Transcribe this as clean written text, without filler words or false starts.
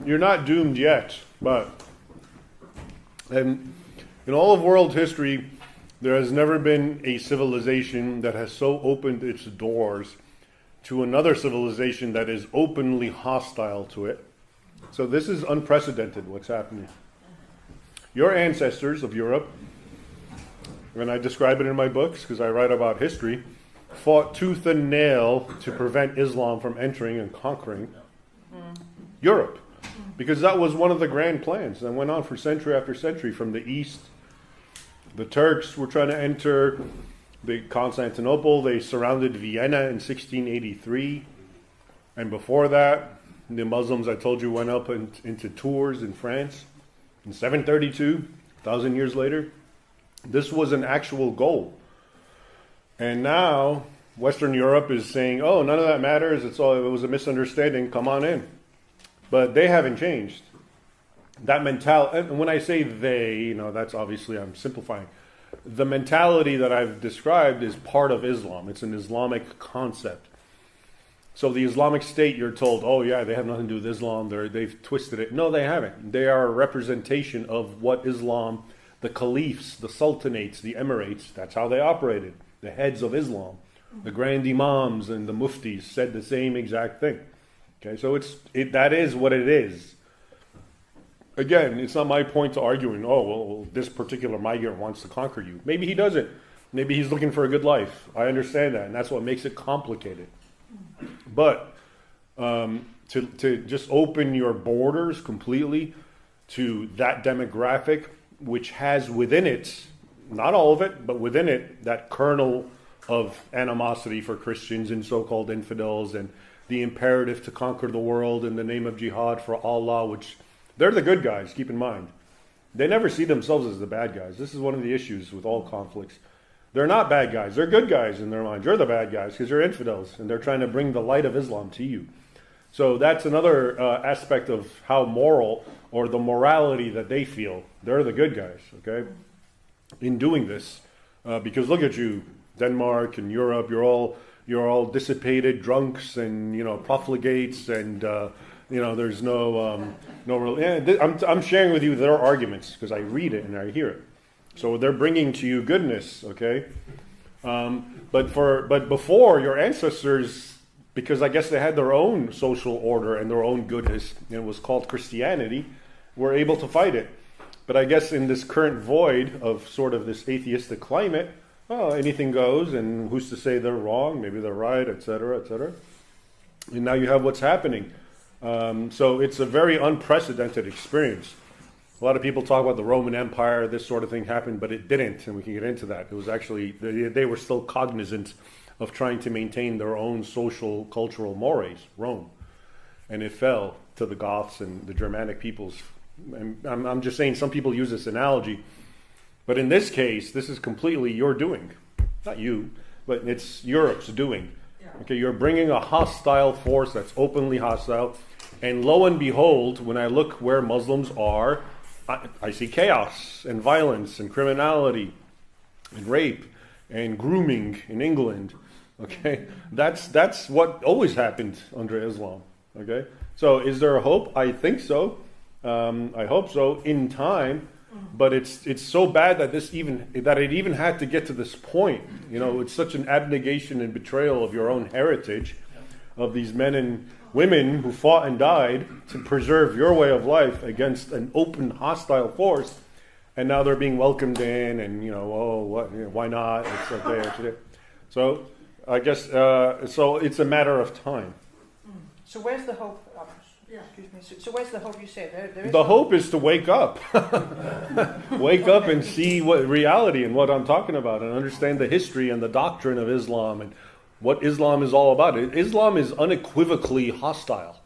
you're not doomed yet, but in all of world history, there has never been a civilization that has so opened its doors to another civilization that is openly hostile to it. So this is unprecedented, what's happening. Your ancestors of Europe, and I describe it in my books because I write about history, fought tooth and nail to prevent Islam from entering and conquering Europe. Because that was one of the grand plans that went on for century after century from the east. The Turks were trying to enter Constantinople. They surrounded Vienna in 1683. And before that, the Muslims, I told you, went up into Tours in France in 732, 1,000 years later. This was an actual goal. And now Western Europe is saying, oh, none of that matters. It was a misunderstanding. Come on in. But they haven't changed. That mentality, and when I say they, that's obviously, I'm simplifying. The mentality that I've described is part of Islam. It's an Islamic concept. So the Islamic State, you're told, oh yeah, they have nothing to do with Islam. They've twisted it. No, they haven't. They are a representation of what Islam, the caliphs, the sultanates, the emirates, that's how they operated. The heads of Islam, the grand imams and the muftis said the same exact thing. Okay, so that is what it is. Again, it's not my point to arguing, oh, well, this particular migrant wants to conquer you. Maybe he doesn't. Maybe he's looking for a good life. I understand that, and that's what makes it complicated. But to just open your borders completely to that demographic, which has within it, not all of it, but within it, that kernel of animosity for Christians and so-called infidels and the imperative to conquer the world in the name of jihad for Allah, which they're the good guys, keep in mind. They never see themselves as the bad guys. This is one of the issues with all conflicts. They're not bad guys. They're good guys in their minds. You're the bad guys because you're infidels, and they're trying to bring the light of Islam to you. So that's another aspect of how moral, or the morality that they feel. They're the good guys, okay, in doing this. Because look at you, Denmark and Europe, you're all dissipated drunks and, profligates and, there's no real... I'm sharing with you their arguments because I read it and I hear it. So they're bringing to you goodness, okay? But before, your ancestors, because I guess they had their own social order and their own goodness, and it was called Christianity, were able to fight it. But I guess in this current void of sort of this atheistic climate, anything goes, and who's to say they're wrong? Maybe they're right, etc., etc. And now you have what's happening. So it's a very unprecedented experience. A lot of people talk about the Roman Empire, this sort of thing happened, but it didn't, and we can get into that. It was actually, they were still cognizant of trying to maintain their own social, cultural mores, Rome. And it fell to the Goths and the Germanic peoples. And I'm just saying, some people use this analogy, but in this case, this is completely your doing. Not you, but it's Europe's doing. Okay, you're bringing a hostile force that's openly hostile, and lo and behold, when I look where Muslims are, I see chaos and violence and criminality and rape and grooming in England. Okay, that's what always happened under Islam. Okay, so is there a hope? I think so. I hope so in time. But it's so bad that it even had to get to this point. It's such an abnegation and betrayal of your own heritage, of these men and women who fought and died to preserve your way of life against an open, hostile force, and now they're being welcomed in, and why not? It's okay. So I guess so. It's a matter of time. So where's the hope? Excuse me. So where's the hope? You said there is the hope is to wake up, wake up and see what reality and what I'm talking about, and understand the history and the doctrine of Islam and what Islam is all about. Islam is unequivocally hostile.